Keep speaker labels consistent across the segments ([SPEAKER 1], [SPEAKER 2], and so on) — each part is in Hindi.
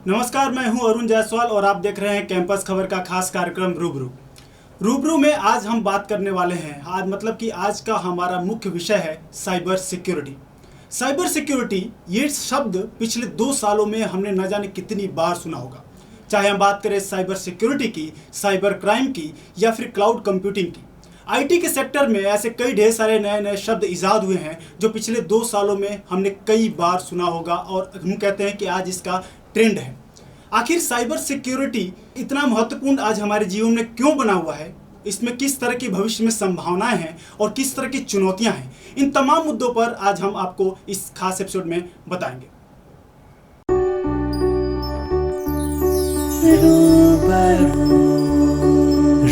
[SPEAKER 1] नमस्कार, मैं हूं अरुण जायसवाल और आप देख रहे हैं कैंपस खबर का खास कार्यक्रम रूबरू। रूबरू में आज हम बात करने वाले हैं, आज मतलब कि आज का हमारा मुख्य विषय है साइबर सिक्योरिटी। साइबर सिक्योरिटी ये शब्द पिछले 2 सालों में हमने न जाने कितनी बार सुना होगा। चाहे हम बात करें साइबर सिक्योरिटी की, साइबर क्राइम की या फिर क्लाउड कंप्यूटिंग की। आईटी के सेक्टर में ऐसे कई ढेर सारे नए नए शब्द इजाद हुए हैं जो पिछले 2 सालों में हमने कई बार सुना होगा और हम कहते हैं कि आज इसका ट्रेंड है। आखिर साइबर सिक्योरिटी इतना महत्वपूर्ण आज हमारे जीवन में क्यों बना हुआ है, इसमें किस तरह की भविष्य में संभावनाएं हैं और किस तरह की चुनौतियां हैं, इन तमाम मुद्दों पर आज हम आपको इस खास एपिसोड में बताएंगे।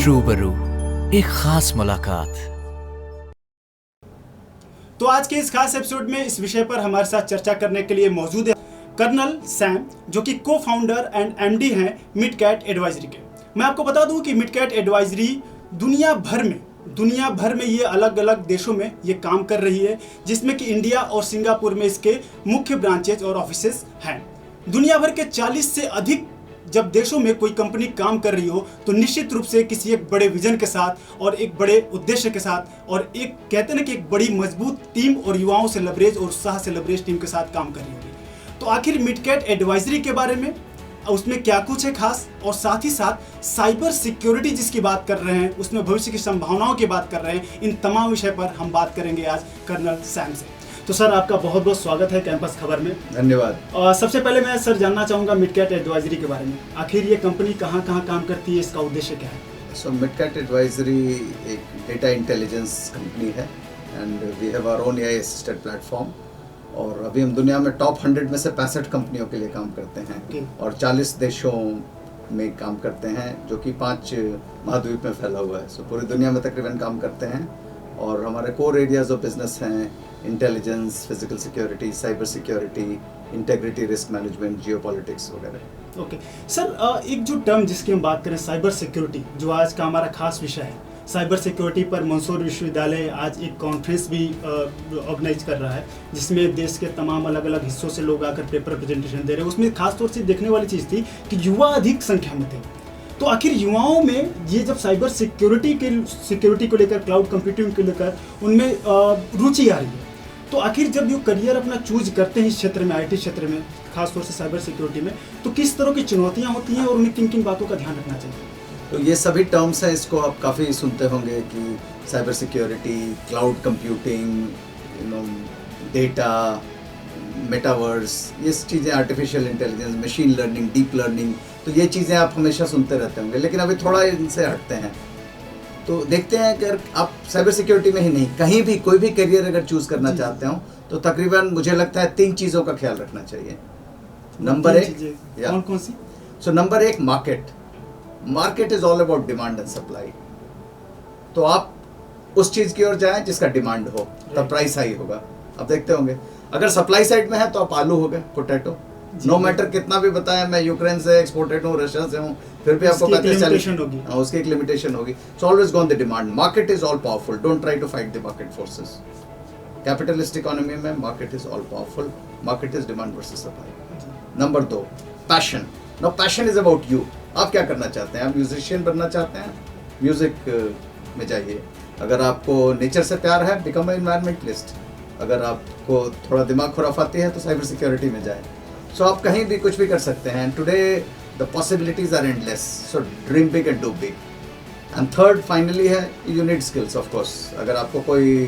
[SPEAKER 2] रूबरू, एक खास मुलाकात।
[SPEAKER 1] तो आज के इस खास एपिसोड में इस विषय पर हमारे साथ चर्चा करने के लिए मौजूद है कर्नल सैम, जो कि को फाउंडर एंड एमडी हैं मिडकैट एडवाइजरी के। मैं आपको बता दूं कि मिडकैट एडवाइजरी दुनिया भर में ये अलग अलग देशों में ये काम कर रही है, जिसमें कि इंडिया और सिंगापुर में इसके मुख्य ब्रांचेज और ऑफिसेस हैं। दुनिया भर के 40 से अधिक जब देशों में कोई कंपनी काम कर रही हो तो निश्चित रूप से किसी एक बड़े विजन के साथ और एक बड़े उद्देश्य के साथ और एक कहते हैं कि एक बड़ी मजबूत टीम और युवाओं से लबरेज और उत्साह से लबरेज टीम के साथ काम कर रही होगी। तो आखिर मिडकैट एडवाइजरी के बारे में, उसमें क्या कुछ है खास, और साथ ही साथ साइबर सिक्योरिटी जिसकी बात कर रहे हैं, उसमें भविष्य की संभावनाओं की बात कर रहे हैं, इन तमाम विषय पर हम बात करेंगे आज कर्नल सैम से। तो सर, आपका बहुत बहुत स्वागत है कैंपस खबर में।
[SPEAKER 3] धन्यवाद।
[SPEAKER 1] सबसे पहले मैं सर जानना चाहूँगा मिडकैट एडवाइजरी के बारे में। आखिर ये कंपनी कहाँ कहाँ काम करती है, इसका उद्देश्य क्या है?
[SPEAKER 3] सो मिडकैट एडवाइजरी एक डेटा इंटेलिजेंस कंपनी है and we have our own AI assisted platform. और अभी हम दुनिया में टॉप 100 में से 65 कंपनियों के लिए काम करते हैं और 40 देशों में काम करते हैं, जो कि 5 महाद्वीप में फैला हुआ है। सो पूरी दुनिया में तकरीबन काम करते हैं और हमारे कोर एरियाज ऑफ बिजनेस हैं intelligence, physical security, cyber security, integrity, risk management, geopolitics वगैरह।
[SPEAKER 1] ओके सर, एक जो टर्म जिसकी हम बात करें साइबर सिक्योरिटी, जो आज का हमारा खास विषय है, साइबर सिक्योरिटी पर मंसूर विश्वविद्यालय आज एक कॉन्फ्रेंस भी ऑर्गेनाइज कर रहा है, जिसमें देश के तमाम अलग अलग हिस्सों से लोग आकर पेपर प्रेजेंटेशन दे रहे हैं। उसमें खास तौर से देखने वाली चीज़ थी कि युवा अधिक संख्या में थे। तो आखिर युवाओं में ये जब साइबर सिक्योरिटी को लेकर, क्लाउड कंप्यूटिंग को लेकर उनमें रुचि आ रही है, तो आखिर जब ये करियर अपना चूज करते हैं इस क्षेत्र में, आईटी क्षेत्र में, खास तौर से साइबर सिक्योरिटी में, तो किस तरह की चुनौतियाँ होती हैं और उन्हें किन किन बातों का ध्यान रखना चाहिए?
[SPEAKER 3] तो ये सभी टर्म्स हैं, इसको आप काफ़ी सुनते होंगे कि cyber security, cloud computing, data, metaverse, ये चीज़ें, artificial intelligence, machine learning, deep learning, तो ये चीज़ें आप हमेशा सुनते रहते होंगे। लेकिन अभी थोड़ा इनसे हटते हैं, तो देखते हैं कि अगर आप साइबर सिक्योरिटी में ही नहीं, कहीं भी कोई भी करियर अगर चूज़ करना चाहते हो तो तकरीबन मुझे लगता है 3 चीज़ों का ख्याल रखना चाहिए। नंबर 1,
[SPEAKER 1] कौन सी?
[SPEAKER 3] So number 1, market is all about demand and supply. तो आप उस चीज की ओर जाएं जिसका डिमांड हो, तब प्राइस हाई होगा। आप देखते होंगे अगर सप्लाई साइड में है तो आप आलू हो गए, पोटैटो, नो मैटर कितना भी बताया मैं यूक्रेन से एक्सपोर्टेड हूँ, रशिया से हूँ, फिर भी आपको कहते हैं उसकी एक लिमिटेशन होगी। So always go on the demand. Market is all powerful, don't try to fight the market forces. Capitalist economy में market is all powerful, market is demand versus supply. Number 2, passion. Now passion is about you. आप क्या करना चाहते हैं? आप म्यूजिशियन बनना चाहते हैं, म्यूजिक में जाइए। अगर आपको नेचर से प्यार है, बिकम एनवायरमेंटलिस्ट। अगर आपको थोड़ा दिमाग खुराफाती है तो साइबर सिक्योरिटी में जाए। सो आप कहीं भी कुछ भी कर सकते हैं। Today the possibilities are endless, so dream big and do big. And third finally है, you need skills of course. अगर आपको कोई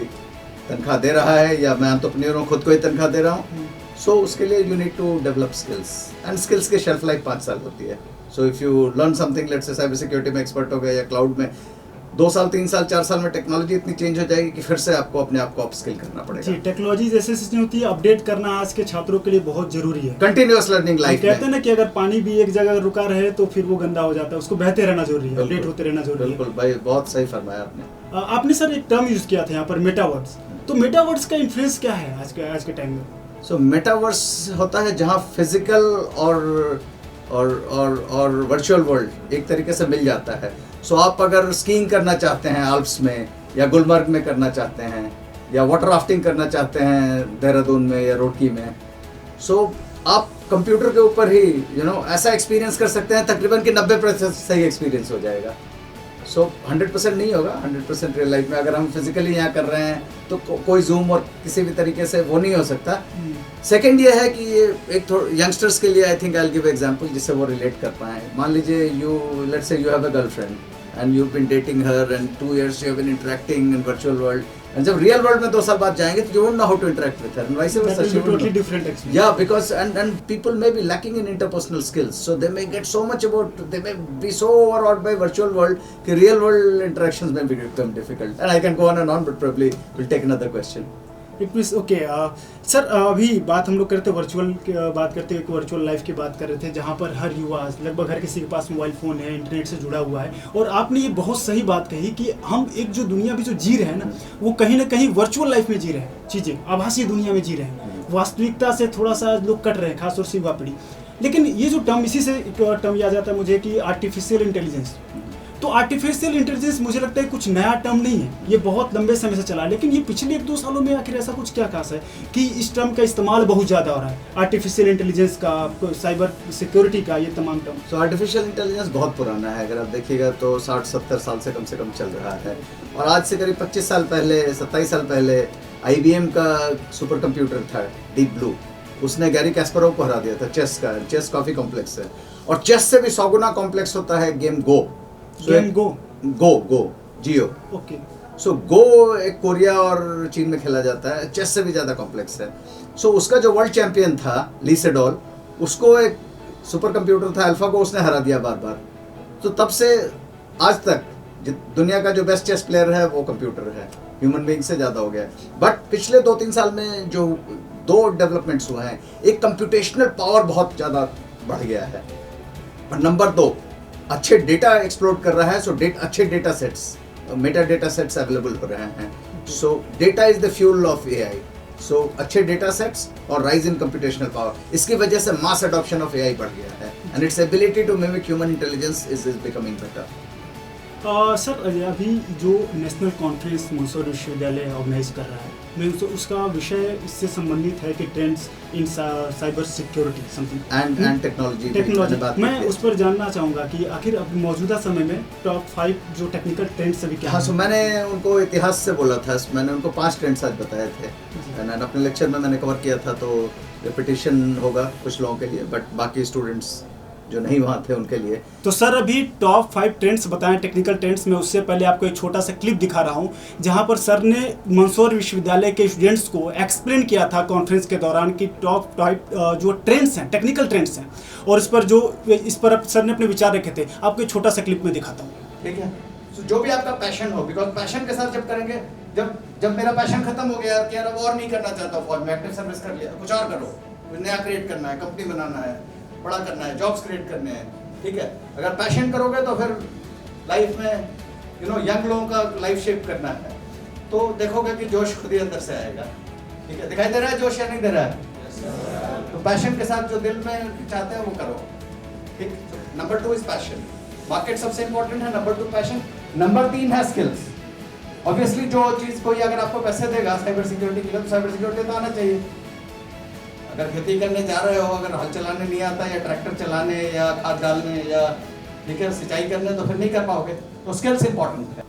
[SPEAKER 3] तनख्वाह दे रहा है, या मैं एंटरप्रेन्योर हूँ, खुद को ही तनख्वाह दे रहा हूँ, सो उसके लिए you need to develop skills. And skills की शेल्फ लाइफ 5 साल होती है। So if you learn something, let's say cyber security में एक्सपर्ट हो गए या क्लाउड में, 2 साल, 3 साल, 4 साल में टेक्नोलॉजी इतनी चेंज हो जाएगी कि फिर से आपको अपने आप को अपस्किल करना पड़ेगा।
[SPEAKER 1] जी, टेक्नोलॉजी जैसे नहीं होती है, अपडेट करना आज के छात्रों के लिए बहुत जरूरी है।
[SPEAKER 3] कंटिन्यूअस लर्निंग लाइफ
[SPEAKER 1] कहते हैं ना कि अगर पानी भी एक जगह रुका रहे तो फिर वो गंदा हो जाता है, उसको बहते रहना जरूरी है, अपडेट होते रहना जरूरी है।
[SPEAKER 3] बिल्कुल भाई, बहुत सही फरमाया आपने।
[SPEAKER 1] आपने सर एक टर्म यूज किया था यहाँ पर, मेटावर्स। तो मेटावर्स का इन्फ्लुएंस क्या है आज के टाइम में?
[SPEAKER 3] सो मेटावर्स होता है जहाँ फिजिकल और वर्चुअल वर्ल्ड एक तरीके से मिल जाता है। सो आप अगर स्कीइंग करना चाहते हैं आल्प्स में, या गुलमर्ग में करना चाहते हैं, या वाटर राफ्टिंग करना चाहते हैं देहरादून में या रुड़की में, सो आप कंप्यूटर के ऊपर ही ऐसा एक्सपीरियंस कर सकते हैं, तकरीबन कि 90% सही एक्सपीरियंस हो जाएगा। सो 100% नहीं होगा, 100% रियल लाइफ में अगर हम फिजिकली यहाँ कर रहे हैं तो कोई जूम और किसी भी तरीके से वो नहीं हो सकता। सेकंड ये है कि ये एक यंगस्टर्स के लिए I think I will give example जिससे वो रिलेट कर पाए। मान लीजिए let's say you have a girlfriend and you been dating her and 2 years you have been interacting in virtual world, and जब रियल वर्ल्ड में 2 साल बाद जाएंगे तो you won't know how to interact with her, and vice versa, she
[SPEAKER 1] totally different experience.
[SPEAKER 3] Yeah, because and people may be lacking in interpersonal skills, so they may get so much they may be so overawed by virtual world कि real world interactions may become difficult. And I can go on and on, but probably we'll take another question.
[SPEAKER 1] It means okay sir, अभी बात हम लोग करते वर्चुअल की बात करते हुए वर्चुअल लाइफ की बात कर रहे थे, जहाँ पर हर युवा लगभग हर किसी के पास मोबाइल फ़ोन है, इंटरनेट से जुड़ा हुआ है। और आपने ये बहुत सही बात कही कि हम एक जो दुनिया भी जो जी रहे हैं ना, वो कहीं ना कहीं वर्चुअल लाइफ में जी रहे हैं, चीज़ें आभासी दुनिया में जी रहे हैं, वास्तविकता से थोड़ा सा लोग कट रहे हैं, खासतौर से युवा पीढ़ी। लेकिन ये जो टर्म, इसी से एक टर्म याद आता है मुझे कि आर्टिफिशियल इंटेलिजेंस। तो आर्टिफिशियल इंटेलिजेंस मुझे लगता है कुछ नया टर्म नहीं है, ये बहुत लंबे समय से चला है, लेकिन ये पिछले 1-2 सालों में आखिर ऐसा कुछ क्या खास है कि इस टर्म का इस्तेमाल बहुत ज़्यादा हो रहा है, आर्टिफिशियल इंटेलिजेंस का, साइबर सिक्योरिटी का, ये तमाम टर्म।
[SPEAKER 3] So आर्टिफिशियल इंटेलिजेंस बहुत पुराना है, अगर आप देखिएगा तो 60-70 साल से कम चल रहा है। और आज से करीब 25 साल पहले, 27 साल पहले IBM का सुपर कंप्यूटर था डीप ब्लू, उसने गैरी कैस्परोव को हरा दिया था चेस का। चेस काफ़ी कॉम्प्लेक्स है, और चेस से भी 100 गुना कॉम्प्लेक्स होता है गेम गो। जियो।
[SPEAKER 1] ओके।
[SPEAKER 3] सो गो एक कोरिया और चीन में खेला जाता है, चेस से भी ज़्यादा कॉम्प्लेक्स है। सो उसका जो वर्ल्ड चैंपियन था ली सेडोल, उसको एक सुपर कंप्यूटर था अल्फा को, उसने हरा दिया बार बार। तो तब से आज तक दुनिया का जो बेस्ट चेस प्लेयर है वो कंप्यूटर है, ह्यूमन बीइंग से ज़्यादा हो गया है। बट पिछले 2-3 साल में जो 2 डेवलपमेंट्स हुए हैं, एक कंप्यूटेशनल पावर बहुत ज़्यादा बढ़ गया है, और नंबर 2 अच्छे डेटा एक्सप्लोर कर रहा है। सो अच्छे data sets, Meta data sets available हो रहे हैं। सो data is the fuel of AI। सो अच्छे डेटा सेट्स और राइज इन कंप्यूटेशनल पावर, इसकी वजह से मास अडॉप्शन ऑफ AI बढ़ गया है, and its ability to mimic human intelligence is becoming better.
[SPEAKER 1] Sir, अभी जो नेशनल कॉन्फ्रेंस मंदसौर विश्वविद्यालय ऑर्गेनाइज कर रहा है, मैं उसका विषय इससे संबंधित है कि trends in cyber security something
[SPEAKER 3] and technology.
[SPEAKER 1] मैं उस पर जानना चाहूँगा कि आखिर अब मौजूदा समय में टॉप 5 जो टेक्निकल ट्रेंड्स अभी क्या
[SPEAKER 3] हाँ, सो मैंने उनको इतिहास से बोला था, मैंने उनको 5 ट्रेंड्स आज बताए थे, एंड अपने लेक्चर में मैंने कवर किया था, तो रिपीटिशन होगा कुछ लोगों के लिए, बट बाकी स्टूडेंट्स जो नहीं वहाँ थे उनके लिए।
[SPEAKER 1] तो सर, अभी टॉप 5 ट्रेंड्स बताएं, टेक्निकल ट्रेंड्स में। उससे पहले आपको एक छोटा सा क्लिप दिखा रहा हूँ, जहाँ पर सर ने मंदसौर विश्वविद्यालय के स्टूडेंट्स को एक्सप्लेन किया था कॉन्फ्रेंस के दौरान कि टॉप 5 जो ट्रेंड्स हैं, टेक्निकल ट्रेंड्स हैं, और इस पर सर ने अपने विचार रखे थे। आपको एक छोटा सा क्लिप में दिखाता हूँ।
[SPEAKER 3] ठीक है, तो जो भी आपका पैशन हो, बिकॉज पैशन के साथ जब करेंगे, जब मेरा पैशन खत्म हो गया कि यार अब और नहीं करना चाहता फौज में, एक्टिव सर्विस कर लिया, कुछ और करो, कुछ नया क्रिएट करना है, कंपनी बनाना है, बड़ा करना है, जॉब्स क्रिएट करने हैं, ठीक है। अगर पैशन करोगे तो फिर लाइफ में यंग लोगों का लाइफ शेप करना है, तो देखोगे कि जोश खुद ही अंदर से आएगा। ठीक है, दिखाई दे रहा है जोश या नहीं दे रहा है? तो पैशन के साथ जो दिल में चाहते हैं वो करो। ठीक, नंबर 2 इज पैशन, मार्केट सबसे इंपॉर्टेंट है, नंबर 2 पैशन, नंबर 3 है स्किल्स। ऑब्वियसली जो चीज़ कोई अगर आपको पैसे देगा साइबर सिक्योरिटी के लिए, तो साइबर सिक्योरिटी तो आना चाहिए। अगर खेती करने जा रहे हो, अगर हल चलाने नहीं आता, या ट्रैक्टर चलाने, या खाद डालने, या ठीक है सिंचाई करने, तो फिर नहीं कर पाओगे। तो स्किल्स इंपॉर्टेंट है।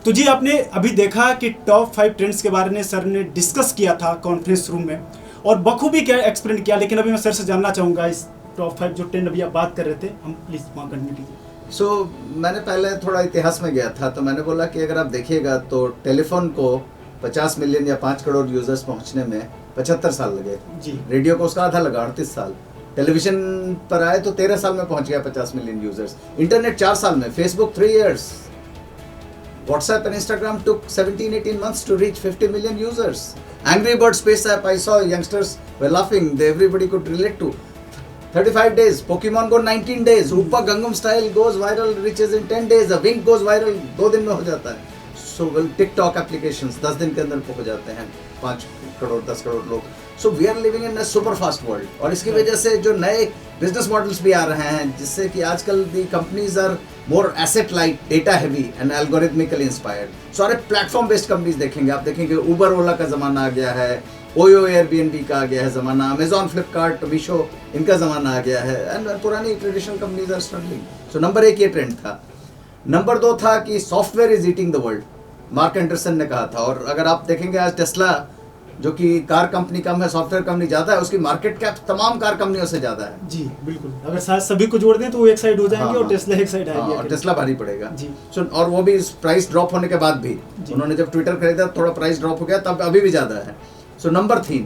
[SPEAKER 1] तो जी, आपने अभी देखा कि टॉप 5 ट्रेंड्स के बारे में सर ने डिस्कस किया था कॉन्फ्रेंस रूम में, और बखूबी क्या एक्सप्लेन किया। लेकिन अभी मैं सर से जानना चाहूँगा, इस टॉप 5 जो ट्रेंड अभी आप बात कर रहे थे, हम प्लीज़ वहाँ कंटिन्यू कीजिए।
[SPEAKER 3] सो मैंने पहले थोड़ा इतिहास में गया था, तो मैंने बोला कि अगर आप देखिएगा तो टेलीफोन को 50 मिलियन या 5 करोड़ यूजर्स पहुंचने में 75 साल लगे
[SPEAKER 1] जी।
[SPEAKER 3] रेडियो को उसका आधा लगा, 38 साल। टेलीविजन पर आए तो 13 साल में पहुंच गया 50 मिलियन यूजर्स। इंटरनेट 4 साल में, Facebook 3 years, WhatsApp and Instagram took 17-18 months to reach 50 million users. Angry Birds space app, I saw youngsters were laughing, everybody could relate to. 35 days, Pokemon Go 19 days, Rupa Gangnam Style goes viral, reaches in 10 days, A Wink goes viral 2 दिन में हो जाता है। So well, TikTok applications 10 दिन के अंदर पहुंच जाते हैं 5 करोड़ 10 करोड़ लोग। So we are living in a super fast world, और इसकी वजह से जो नए बिजनेस मॉडल्स भी आ रहे हैं, जिससे कि आजकल the companies are more asset light, data heavy and algorithmically inspired. सारे प्लेटफॉर्म बेस्ड कंपनीज देखेंगे आप, देखेंगे उबर ओला का ज़माना आ गया है, ओयो एयरबीएनबी का आ गया है ज़माना, अमेजॉन, फ्लिपकार्ट, मीशो, इनका ज़माना आ गया है, एंड पुरानी traditional companies are struggling. So number 1 ये ट्रेंड था। नंबर 2 था कि software is eating the world, Marc Andreessen ने कहा था। और अगर आप देखेंगे आज टेस्ला जो कि कार कंपनी कम है, सॉफ्टवेयर कंपनी ज़्यादा है, उसकी मार्केट कैप तमाम कार कंपनियों से ज़्यादा है।
[SPEAKER 1] जी बिल्कुल, अगर साथ सभी को जोड़ दें तो वो एक साइड हो जाएंगे।
[SPEAKER 3] हाँ,
[SPEAKER 1] और टेस्ला एक साइड आएगी।
[SPEAKER 3] और टेस्ला भारी पड़ेगा
[SPEAKER 1] जी।
[SPEAKER 3] सो और वो भी प्राइस ड्रॉप होने के बाद भी, उन्होंने जब ट्विटर खरीदा थोड़ा प्राइस ड्रॉप हो गया, तब अभी भी ज़्यादा है। So number 3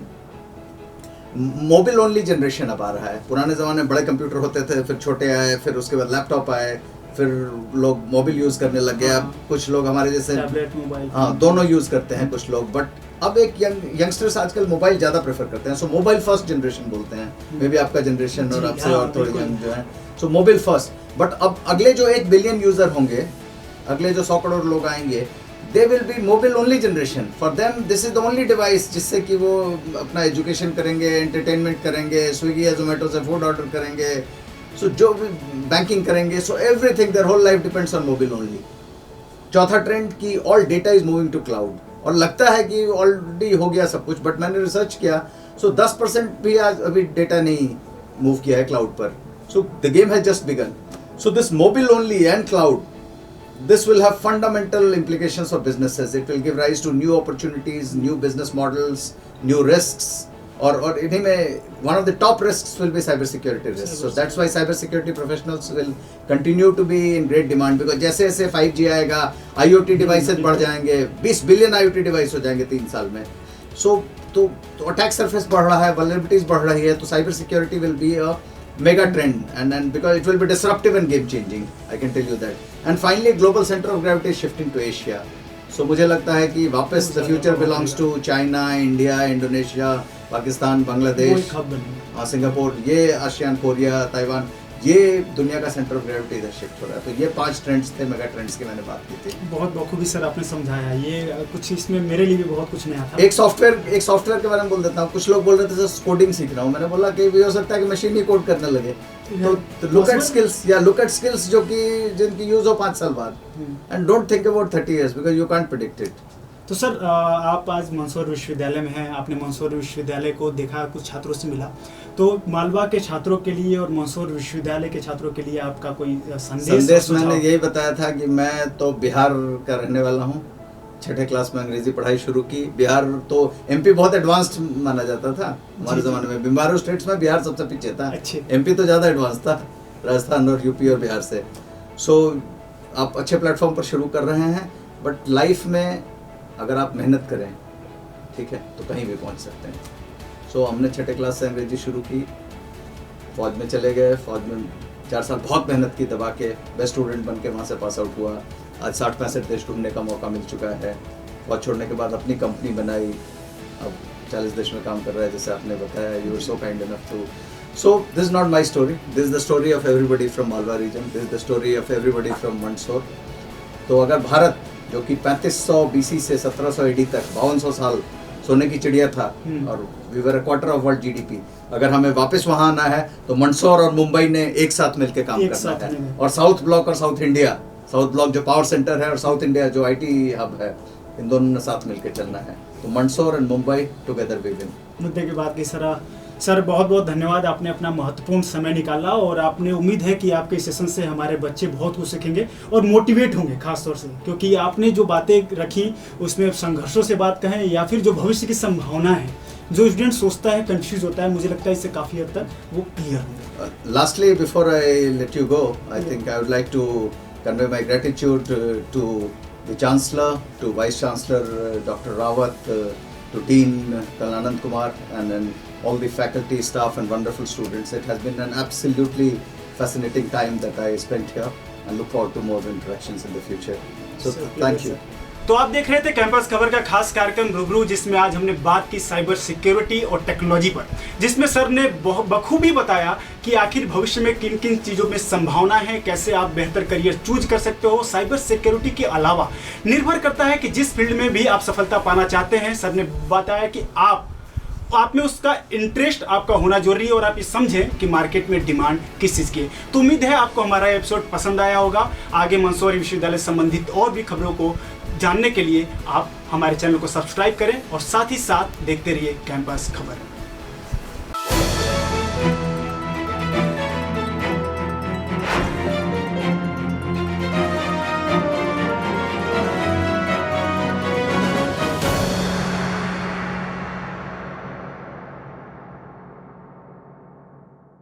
[SPEAKER 3] mobile only generation अब आ रहा है। पुराने ज़माने में बड़े कंप्यूटर होते थे, फिर छोटे आए, फिर उसके बाद लैपटॉप आए, फिर लोग मोबाइल यूज़ करने लग गए। अब कुछ लोग हमारे जैसे
[SPEAKER 1] टैबलेट, मोबाइल,
[SPEAKER 3] हाँ दोनों यूज़ करते हैं कुछ लोग, बट अब एक यंगस्टर्स आजकल मोबाइल ज़्यादा प्रेफर करते हैं। सो मोबाइल फर्स्ट जनरेशन बोलते हैं, मे बी आपका जनरेशन और आपसे और थोड़े यंग जो है, सो मोबाइल फर्स्ट। बट अब अगले जो 1 बिलियन यूज़र होंगे, अगले जो 100 करोड़ लोग आएंगे, they will be mobile only generation. For them this is the only device जिससे कि वो अपना एजुकेशन करेंगे, एंटरटेनमेंट करेंगे, स्विगी या जोमेटो से फूड ऑर्डर करेंगे, सो जो भी बैंकिंग करेंगे, so everything their whole life depends on mobile only. चौथा ट्रेंड की all data is moving to cloud, और लगता है कि ऑलरेडी हो गया सब कुछ, बट मैंने रिसर्च किया, सो 10% भी आज अभी डेटा नहीं मूव किया है क्लाउड पर। So the game has just begun. So this mobile only and cloud, this will have fundamental implications for businesses. It will give rise to new opportunities, new business models, new risks, और इन्हीं में one of the top risks will be cybersecurity risks. So that's why cybersecurity professionals will continue to be in great demand, because जैसे जैसे 5G आएगा, IoT devices बढ़ जाएंगे, 20 बिलियन IoT डिवाइस हो जाएंगे 3 साल में। So तो अटैक सरफेस बढ़ रहा है, vulnerabilities बढ़ रही है, तो cyber security will be a mega trend, and because it will be disruptive and game changing, I can tell you that. And finally, global center of gravity is shifting to Asia. So मुझे लगता है कि वापस the future belongs to China, India, Indonesia, Pakistan, Bangladesh, Singapore, ये आसियान, कोरिया, ताइवान, ये दुनिया का सेंटर ऑफ ग्रेविटी इधर शिफ्ट हो रहा है। तो ये 5 ट्रेंड्स थे, मेगा ट्रेंड्स की मैंने बात की थी।
[SPEAKER 1] बहुत बखूबी सर आपने समझाया, ये कुछ इसमें मेरे लिए भी बहुत कुछ नया था।
[SPEAKER 3] एक सॉफ्टवेयर के बारे में बोल देता हूँ। कुछ लोग बोल रहे थे सर कोडिंग सीख रहा हूँ, मैंने बोला कि भी हो सकता है कि मशीन ही कोड करने लगे। तो लुक एट स्किल्स जो कि जिनकी यूज हो 5 साल बाद, and don't think about 30 years because you can't predict it.
[SPEAKER 1] तो सर आप आज मंदसौर विश्वविद्यालय में हैं, आपने मंदसौर विश्वविद्यालय को देखा, कुछ छात्रों से मिला, तो मालवा के छात्रों के लिए और मंदसौर विश्वविद्यालय के छात्रों के लिए आपका कोई संदेश?
[SPEAKER 3] मैंने यही बताया था कि मैं तो बिहार का रहने वाला हूँ। 6ठे क्लास में अंग्रेजी पढ़ाई शुरू की। बिहार तो एमपी बहुत एडवांस्ड माना जाता था हमारे ज़माने में, बिम्बारू स्टेट्स में बिहार सबसे पीछे था, एमपी तो ज़्यादा एडवांस था राजस्थान और यूपी और बिहार से। सो आप अच्छे प्लेटफॉर्म पर शुरू कर रहे हैं, बट लाइफ में अगर आप मेहनत करें, ठीक है, तो कहीं भी पहुंच सकते हैं। सो हमने 6ठे क्लास से अंग्रेजी शुरू की, फौज में चले गए, फौज में 4 साल बहुत मेहनत की, दबा के बेस्ट स्टूडेंट बन के वहाँ से पास आउट हुआ। आज 60-65 देश घूमने का मौका मिल चुका है। फौज छोड़ने के बाद अपनी कंपनी बनाई, अब 40 देश में काम कर रहा है, जैसे आपने बताया। You are so kind enough to. So this is not my story, this is the story of everybody from Malwa region, this is the story of everybody from Mandsaur. तो अगर भारत जो कि 3500 BC से 1700 AD तक 5200 साल सोने की चिड़िया था, और we were a quarter of world GDP, अगर हमें वापस वहाँ आना है तो मंदसौर और मुंबई ने एक साथ मिलकर काम करना है। और साउथ ब्लॉक और साउथ इंडिया, साउथ ब्लॉक जो पावर सेंटर है और साउथ इंडिया जो IT हब है, इन दोनों ने साथ मिलकर चलना है। तो Mandsaur and Mumbai together we win.
[SPEAKER 1] मुद्दे की बात की सर बहुत बहुत धन्यवाद, आपने अपना महत्वपूर्ण समय निकाला, और आपने उम्मीद है कि आपके सेशन से हमारे बच्चे बहुत कुछ सीखेंगे और मोटिवेट होंगे खास तौर से, क्योंकि आपने जो बातें रखी उसमें संघर्षों से बात कहें या फिर जो भविष्य की संभावना है, जो स्टूडेंट सोचता है, कंफ्यूज होता है, मुझे लगता है इससे काफ़ी हद तक वो क्लियर होंगे।
[SPEAKER 3] Lastly, before I let you go, I think I would like to convey my gratitude to the Chancellor, to Vice Chancellor Dr. Rawat, to Dean Kalanand Kumar, and then all the faculty, staff and wonderful students. It has been an absolutely fascinating time that I spent here, and look forward to more interactions in the future. So thank you.
[SPEAKER 1] तो आप देख रहे थे कैंपस खबर का खास कार्यक्रम रूबरू, जिसमें आज हमने बात की साइबर सिक्योरिटी और टेक्नोलॉजी पर, जिसमें सर ने बखूबी बताया कि आखिर भविष्य में किन किन चीज़ों में संभावना है, कैसे आप बेहतर करियर चूज कर सकते हो। साइबर सिक्योरिटी के अलावा निर्भर करता है कि जिस फील्ड में भी आप सफलता पाना चाहते हैं, सर ने बताया कि आप में उसका इंटरेस्ट आपका होना जरूरी है, और आप ये समझें कि मार्केट में डिमांड किस चीज़ की है। तो उम्मीद है आपको हमारा एपिसोड पसंद आया होगा। आगे मंदसौर विश्वविद्यालय संबंधित और भी खबरों को जानने के लिए आप हमारे चैनल को सब्सक्राइब करें और साथ ही साथ देखते रहिए कैंपस खबर।